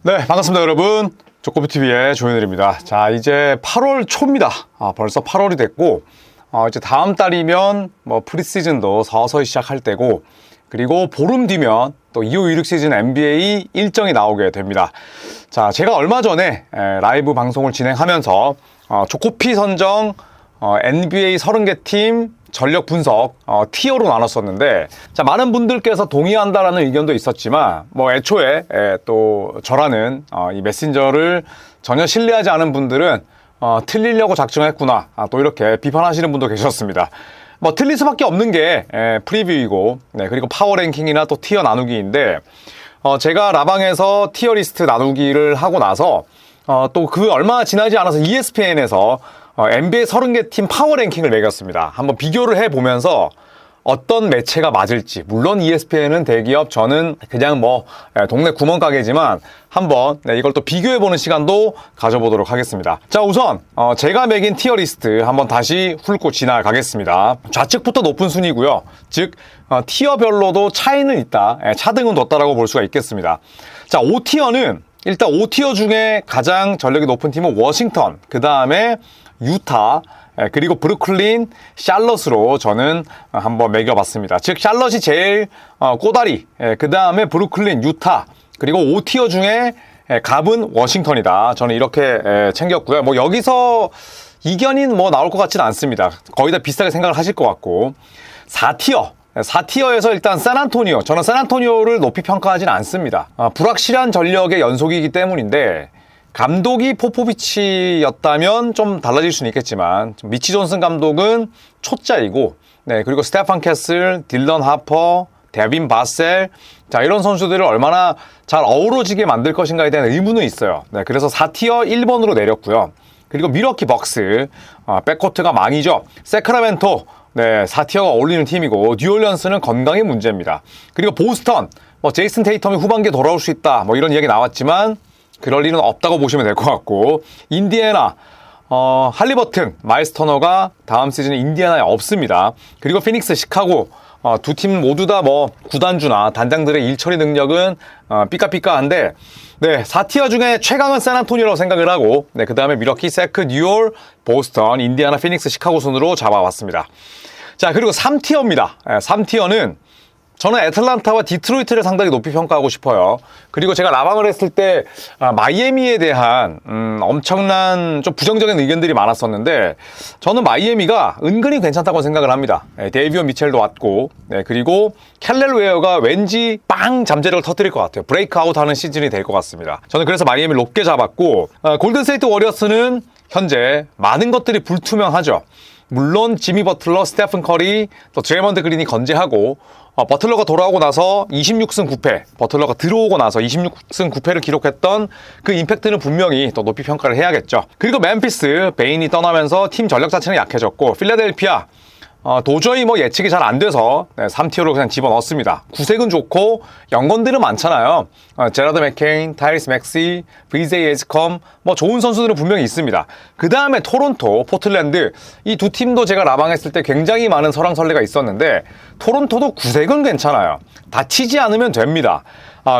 네, 반갑습니다, 여러분. 조코비TV의 조현일입니다. 자, 이제 8월 초입니다. 벌써 8월이 됐고, 이제 다음 달이면 프리시즌도 서서히 시작할 때고, 그리고 보름 뒤면 또 2호 2육 시즌 NBA 일정이 나오게 됩니다. 자, 제가 얼마 전에 라이브 방송을 진행하면서 조코피 선정 NBA 30개 팀 전력 분석 티어로 나눴었는데, 자, 많은 분들께서 동의한다라는 의견도 있었지만 애초에 또 저라는 이 메신저를 전혀 신뢰하지 않은 분들은 틀리려고 작정했구나, 또 이렇게 비판하시는 분도 계셨습니다. 틀릴 수밖에 없는 게 프리뷰이고, 그리고 파워 랭킹이나 또 티어 나누기인데, 제가 라방에서 티어 리스트 나누기를 하고 나서 또 그 얼마 지나지 않아서 ESPN에서 NBA 30개 팀 파워 랭킹을 매겼습니다. 한번 비교를 해보면서 어떤 매체가 맞을지, 물론 ESPN은 대기업, 저는 그냥 동네 구멍가게지만 한번 이걸 또 비교해보는 시간도 가져보도록 하겠습니다. 자, 우선 제가 매긴 티어 리스트 한번 다시 훑고 지나가겠습니다. 좌측부터 높은 순위고요. 즉 티어별로도 차이는 있다, 차등은 뒀다라고 볼 수가 있겠습니다. 자, 5티어는 일단 5티어 중에 가장 전력이 높은 팀은 워싱턴, 그 다음에 유타, 그리고 브루클린, 샬럿으로 저는 한번 매겨봤습니다. 즉 샬럿이 제일 꼬다리, 그 다음에 브루클린, 유타, 그리고 5티어 중에 갑은 워싱턴이다. 저는 이렇게 챙겼고요. 여기서 이견이 나올 것 같지는 않습니다. 거의 다 비슷하게 생각을 하실 것 같고, 4티어에서 일단 샌안토니오, 저는 샌안토니오를 높이 평가하지는 않습니다. 불확실한 전력의 연속이기 때문인데, 감독이 포포비치였다면 좀 달라질 수는 있겠지만, 미치 존슨 감독은 초짜이고, 그리고 스테판 캐슬, 딜런 하퍼, 데빈 바셀, 자, 이런 선수들을 얼마나 잘 어우러지게 만들 것인가에 대한 의문은 있어요. 그래서 4티어 1번으로 내렸고요. 그리고 미러키 벅스, 백코트가 망이죠. 세크라멘토, 4티어가 어울리는 팀이고, 뉴올리언스는 건강이 문제입니다. 그리고 보스턴, 제이슨 테이텀이 후반기에 돌아올 수 있다, 이런 이야기 나왔지만 그럴 일은 없다고 보시면 될 것 같고, 인디애나, 할리버튼, 마일스 터너가 다음 시즌에 인디애나에 없습니다. 그리고 피닉스, 시카고, 두 팀 모두 다 구단주나 단장들의 일처리 능력은 삐까삐까한데, 4티어 중에 최강은 샌안토니오라고 생각을 하고, 그 다음에 미러키, 세크, 뉴올, 보스턴, 인디애나, 피닉스, 시카고 순으로 잡아왔습니다. 자, 그리고 3티어입니다. 3티어는 저는 애틀란타와 디트로이트를 상당히 높이 평가하고 싶어요. 그리고 제가 라방을 했을 때 마이애미에 대한 엄청난 좀 부정적인 의견들이 많았었는데, 저는 마이애미가 은근히 괜찮다고 생각을 합니다. 데이비언 미첼도 왔고, 그리고 캘렐 웨어가 왠지 빵 잠재력을 터뜨릴 것 같아요. 브레이크아웃하는 시즌이 될 것 같습니다. 저는 그래서 마이애미를 높게 잡았고, 골든스테이트 워리어스는 현재 많은 것들이 불투명하죠. 물론 지미 버틀러, 스테픈 커리, 또 드레먼드 그린이 건재하고, 버틀러가 돌아오고 나서 26승 9패, 버틀러가 들어오고 나서 26승 9패를 기록했던 그 임팩트는 분명히 또 높이 평가를 해야겠죠. 그리고 멤피스, 베인이 떠나면서 팀 전력 자체는 약해졌고, 필라델피아, 도저히 예측이 잘 안 돼서 3티어로 그냥 집어넣었습니다. 구색은 좋고 연건들은 많잖아요. 제라드 맥케인, 타이리스 맥시, 브리제이 에즈컴, 좋은 선수들은 분명히 있습니다. 그 다음에 토론토, 포틀랜드, 이 두 팀도 제가 라방했을 때 굉장히 많은 설왕설래가 있었는데, 토론토도 구색은 괜찮아요. 다치지 않으면 됩니다.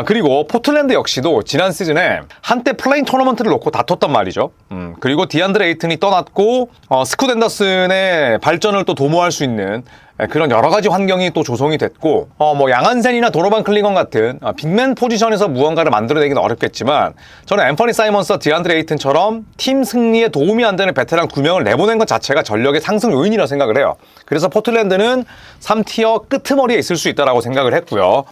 그리고 포틀랜드 역시도 지난 시즌에 한때 플레인 토너먼트를 놓고 다퉜단 말이죠. 그리고 디안드레 에이튼이 떠났고, 스콧 앤더슨의 발전을 또 도모할 수 있는 그런 여러 가지 환경이 또 조성이 됐고, 양한센이나 도노반 클링건 같은 빅맨 포지션에서 무언가를 만들어내기는 어렵겠지만, 저는 앰퍼니 사이먼스와 디안드레 에이튼처럼 팀 승리에 도움이 안 되는 베테랑 2명을 내보낸 것 자체가 전력의 상승 요인이라고 생각을 해요. 그래서 포틀랜드는 3티어 끄트머리에 있을 수 있다고 생각을 했고요.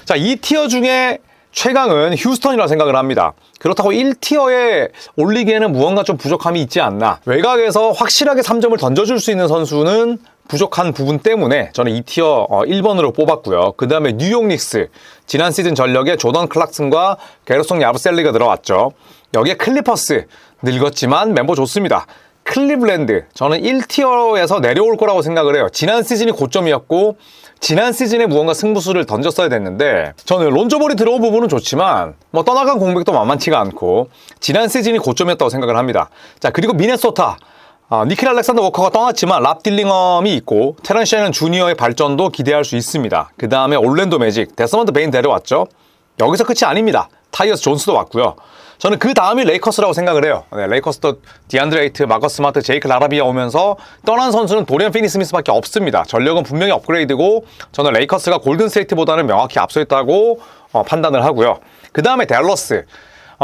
자, 2티어 중에 최강은 휴스턴이라고 생각을 합니다. 그렇다고 1티어에 올리기에는 무언가 좀 부족함이 있지 않나. 외곽에서 확실하게 3점을 던져줄 수 있는 선수는 부족한 부분 때문에 저는 2티어 1번으로 뽑았고요. 그 다음에 뉴욕 닉스, 지난 시즌 전력에 조던 클락슨과 게르송 야브셀리가 들어왔죠. 여기에 클리퍼스, 늙었지만 멤버 좋습니다. 클리블랜드, 저는 1티어에서 내려올 거라고 생각을 해요. 지난 시즌이 고점이었고, 지난 시즌에 무언가 승부수를 던졌어야 됐는데, 저는 론조볼이 들어온 부분은 좋지만 떠나간 공백도 만만치가 않고 지난 시즌이 고점이었다고 생각을 합니다. 자, 그리고 미네소타, 니킬 알렉산더 워커가 떠났지만 랍 딜링엄이 있고, 테런스 셰넌 주니어의 발전도 기대할 수 있습니다. 그 다음에 올랜도 매직, 데스먼드 베인 데려왔죠. 여기서 끝이 아닙니다. 타이어스 존스도 왔고요. 저는 그 다음이 레이커스라고 생각을 해요. 네, 레이커스도 디안드레 에이트, 마커스 스마트, 제이크 라라비아 오면서 떠난 선수는 도리안 피니스미스밖에 없습니다. 전력은 분명히 업그레이드고 저는 레이커스가 골든스테이트보다는 명확히 앞서 있다고 판단을 하고요. 그 다음에 댈러스.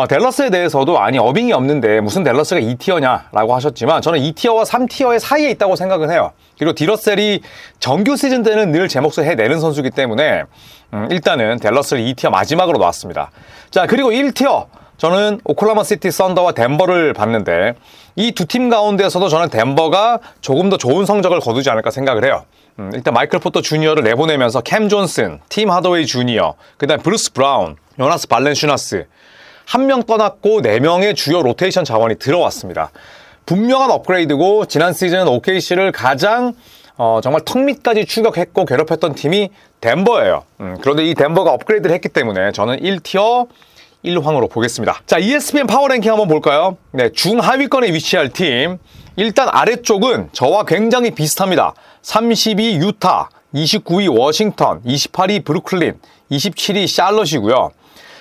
댈러스에 대해서도 아니 어빙이 없는데 무슨 댈러스가 2티어냐라고 하셨지만 저는 2티어와 3티어의 사이에 있다고 생각은 해요. 그리고 디러셀이 정규 시즌 때는 늘 제 몫을 해내는 선수이기 때문에 일단은 댈러스를 2티어 마지막으로 놨습니다. 자, 그리고 1티어 저는 오클라호마 시티 썬더와 덴버를 봤는데 이 두 팀 가운데서도 저는 덴버가 조금 더 좋은 성적을 거두지 않을까 생각을 해요. 일단 마이클 포터 주니어를 내보내면서 캠 존슨, 팀 하더웨이 주니어, 그 다음 브루스 브라운, 요나스 발렌슈나스 한 명 떠났고 4명의 주요 로테이션 자원이 들어왔습니다. 분명한 업그레이드고 지난 시즌 OKC를 가장 정말 턱 밑까지 추격했고 괴롭혔던 팀이 덴버예요. 그런데 이 덴버가 업그레이드를 했기 때문에 저는 1티어 1황으로 보겠습니다. 자, ESPN 파워랭킹 한번 볼까요? 네, 중하위권에 위치할 팀. 일단 아래쪽은 저와 굉장히 비슷합니다. 32 유타, 29위 워싱턴, 28위 브루클린, 27위 샬럿이고요.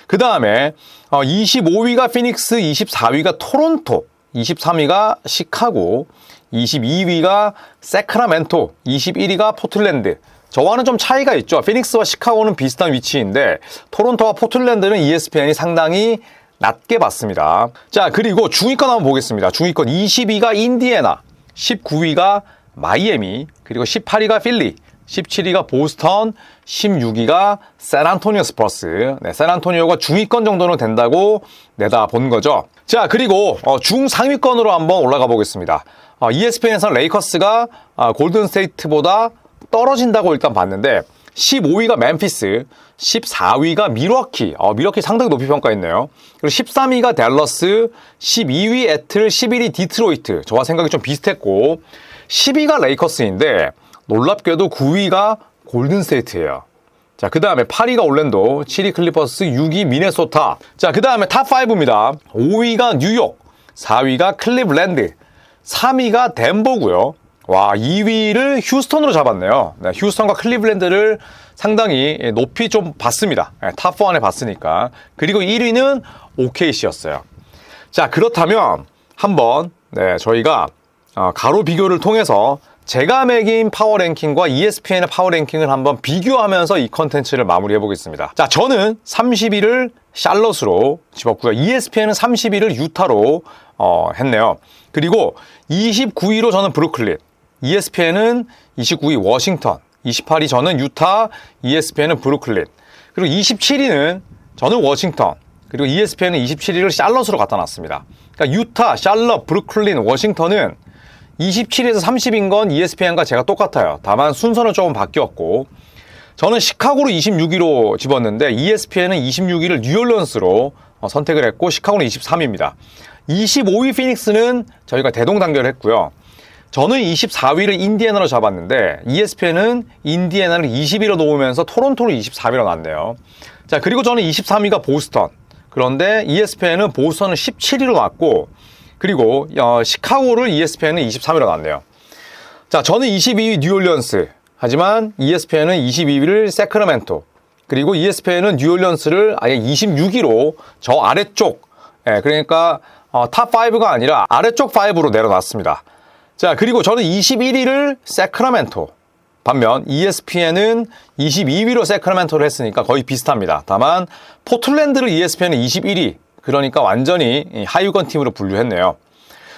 그 다음에 25위가 피닉스, 24위가 토론토, 23위가 시카고, 22위가 세크라멘토, 21위가 포틀랜드. 저와는 좀 차이가 있죠. 피닉스와 시카고는 비슷한 위치인데 토론토와 포틀랜드는 ESPN이 상당히 낮게 봤습니다. 자, 그리고 중위권 한번 보겠습니다. 중위권 22위가 인디애나, 19위가 마이애미, 그리고 18위가 필리, 17위가 보스턴, 16위가 샌안토니오 스퍼스. 네, 샌안토니오가 중위권 정도는 된다고 내다본 거죠. 자, 그리고 중상위권으로 한번 올라가 보겠습니다. ESPN에서는 레이커스가 골든스테이트보다 떨어진다고 일단 봤는데 15위가 멤피스, 14위가 밀워키, 밀워키 상당히 높이 평가했네요. 그리고 13위가 댈러스, 12위 애틀, 11위 디트로이트. 저와 생각이 좀 비슷했고 10위가 레이커스인데 놀랍게도 9위가 골든스테이트예요. 자, 그 다음에 8위가 올랜도, 7위 클리퍼스, 6위 미네소타. 자, 그 다음에 탑5입니다. 5위가 뉴욕, 4위가 클리블랜드, 3위가 덴버고요. 와, 2위를 휴스턴으로 잡았네요. 네, 휴스턴과 클리블랜드를 상당히 높이 좀 봤습니다. 네, 탑4 안에 봤으니까. 그리고 1위는 OKC였어요. 자, 그렇다면 한번 저희가 가로 비교를 통해서 제가 매긴 파워랭킹과 ESPN의 파워랭킹을 한번 비교하면서 이 컨텐츠를 마무리해 보겠습니다. 자, 저는 30위를 샬럿으로 집었고요. ESPN은 30위를 유타로 했네요. 그리고 29위로 저는 브루클린, ESPN은 29위 워싱턴, 28위 저는 유타, ESPN은 브루클린, 그리고 27위는 저는 워싱턴, 그리고 ESPN은 27위를 샬럿으로 갖다 놨습니다. 그러니까 유타, 샬럿, 브루클린, 워싱턴은 27위에서 30인 건 ESPN과 제가 똑같아요. 다만 순서는 조금 바뀌었고 저는 시카고로 26위로 집었는데 ESPN은 26위를 뉴올리언스로 선택을 했고 시카고는 23위입니다. 25위 피닉스는 저희가 대동단결했고요. 저는 24위를 인디애나로 잡았는데 ESPN은 인디애나를 20위로 놓으면서 토론토를 24위로 놨네요. 자, 그리고 저는 23위가 보스턴. 그런데 ESPN은 보스턴을 17위로 놨고 그리고 시카고를 ESPN은 23위로 놨네요. 자, 저는 22위 뉴올리언스. 하지만 ESPN은 22위를 세크라멘토. 그리고 ESPN은 뉴올리언스를 아예 26위로 저 아래쪽, 그러니까 탑5가 아니라 아래쪽 5로 내려놨습니다. 자, 그리고 저는 21위를 세크라멘토. 반면 ESPN은 22위로 세크라멘토를 했으니까 거의 비슷합니다. 다만 포틀랜드를 ESPN은 21위. 그러니까 완전히 하위권 팀으로 분류했네요.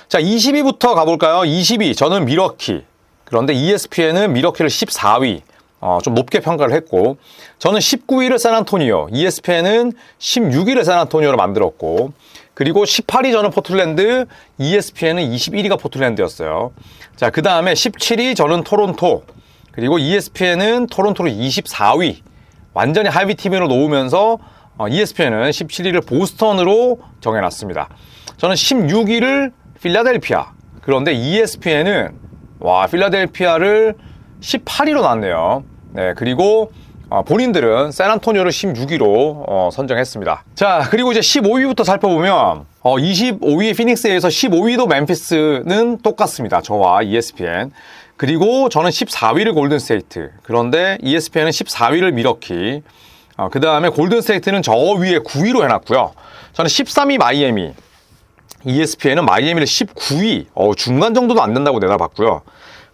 자, 20위부터 가볼까요? 20위 저는 밀워키. 그런데 ESPN은 밀워키를 14위. 좀 높게 평가를 했고 저는 19위를 샌안토니오, ESPN은 16위를 샌안토니오로 만들었고 그리고 18위 저는 포틀랜드, ESPN은 21위가 포틀랜드였어요. 자, 그 다음에 17위 저는 토론토, 그리고 ESPN은 토론토를 24위, 완전히 하위 팀으로 놓으면서 ESPN은 17위를 보스턴으로 정해놨습니다. 저는 16위를 필라델피아, 그런데 ESPN은 필라델피아를 18위로 놨네요. 네, 그리고 본인들은 샌안토니오를 16위로 선정했습니다. 자, 그리고 이제 15위부터 살펴보면 25위 피닉스에서 15위도 멤피스는 똑같습니다. 저와 ESPN. 그리고 저는 14위를 골든스테이트. 그런데 ESPN은 14위를 밀워키. 그 다음에 골든스테이트는 저 위에 9위로 해놨고요. 저는 13위 마이애미, ESPN은 마이애미를 19위, 중간 정도도 안 된다고 내다봤고요.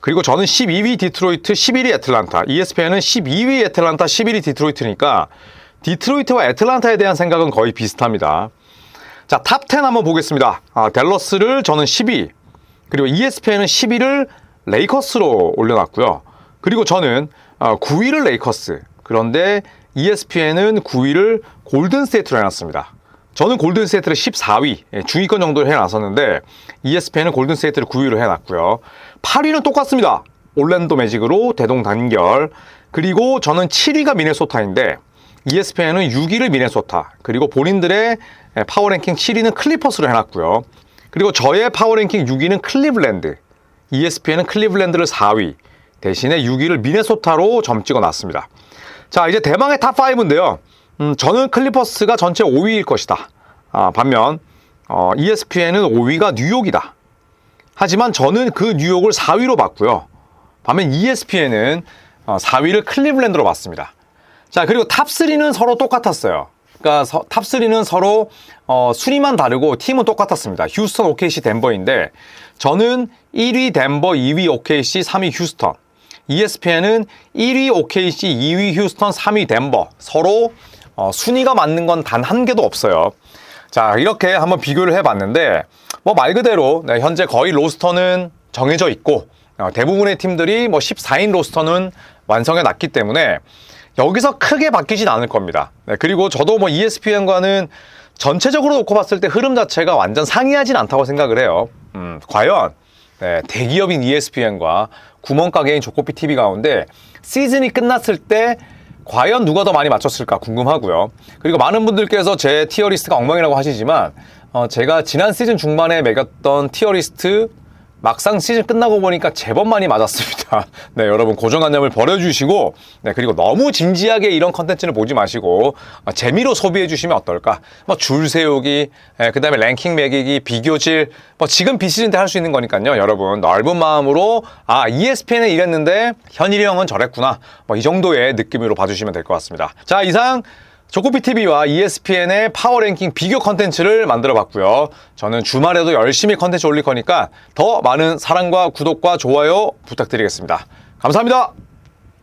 그리고 저는 12위 디트로이트, 11위 애틀란타, ESPN은 12위 애틀란타, 11위 디트로이트니까 디트로이트와 애틀란타에 대한 생각은 거의 비슷합니다. 자, 탑10 한번 보겠습니다. 댈러스를 저는 12위, 그리고 ESPN은 10위를 레이커스로 올려놨고요. 그리고 저는 9위를 레이커스, 그런데 ESPN은 9위를 골든스테이트로 해놨습니다. 저는 골든스테이트를 14위, 중위권 정도로 해놨었는데 ESPN은 골든스테이트를 9위로 해놨고요. 8위는 똑같습니다. 올랜도 매직으로 대동단결. 그리고 저는 7위가 미네소타인데 ESPN은 6위를 미네소타, 그리고 본인들의 파워랭킹 7위는 클리퍼스로 해놨고요. 그리고 저의 파워랭킹 6위는 클리블랜드, ESPN은 클리블랜드를 4위, 대신에 6위를 미네소타로 점 찍어놨습니다. 자, 이제 대망의 탑5인데요. 저는 클리퍼스가 전체 5위일 것이다. 반면 ESPN은 5위가 뉴욕이다. 하지만 저는 그 뉴욕을 4위로 봤고요. 반면 ESPN은 4위를 클리블랜드로 봤습니다. 자, 그리고 탑3는 서로 똑같았어요. 그러니까 탑3는 서로 순위만 다르고 팀은 똑같았습니다. 휴스턴, OKC, 덴버인데 저는 1위 덴버, 2위 OKC, 3위 휴스턴. ESPN은 1위 OKC, 2위 휴스턴, 3위 덴버. 서로 순위가 맞는 건 단 한 개도 없어요. 자, 이렇게 한번 비교를 해봤는데 뭐 말 그대로 현재 거의 로스터는 정해져 있고 대부분의 팀들이 뭐 14인 로스터는 완성해 놨기 때문에 여기서 크게 바뀌진 않을 겁니다. 그리고 저도 뭐 ESPN과는 전체적으로 놓고 봤을 때 흐름 자체가 완전 상이하진 않다고 생각을 해요. 과연 대기업인 ESPN과 구멍가게인 조코피 TV 가운데 시즌이 끝났을 때 과연 누가 더 많이 맞췄을까 궁금하고요. 그리고 많은 분들께서 제 티어리스트가 엉망이라고 하시지만 제가 지난 시즌 중반에 매겼던 티어리스트 막상 시즌 끝나고 보니까 제법 많이 맞았습니다. 네, 여러분 고정관념을 버려주시고 그리고 너무 진지하게 이런 컨텐츠를 보지 마시고 재미로 소비해 주시면 어떨까? 뭐 줄 세우기, 그 다음에 랭킹 매기기, 비교질, 뭐 지금 비시즌 때 할 수 있는 거니까요. 여러분 넓은 마음으로 ESPN은 이랬는데 현일이 형은 저랬구나. 뭐 이 정도의 느낌으로 봐주시면 될 것 같습니다. 자, 이상 조코피TV와 ESPN의 파워랭킹 비교 컨텐츠를 만들어봤고요. 저는 주말에도 열심히 컨텐츠 올릴 거니까 더 많은 사랑과 구독과 좋아요 부탁드리겠습니다. 감사합니다.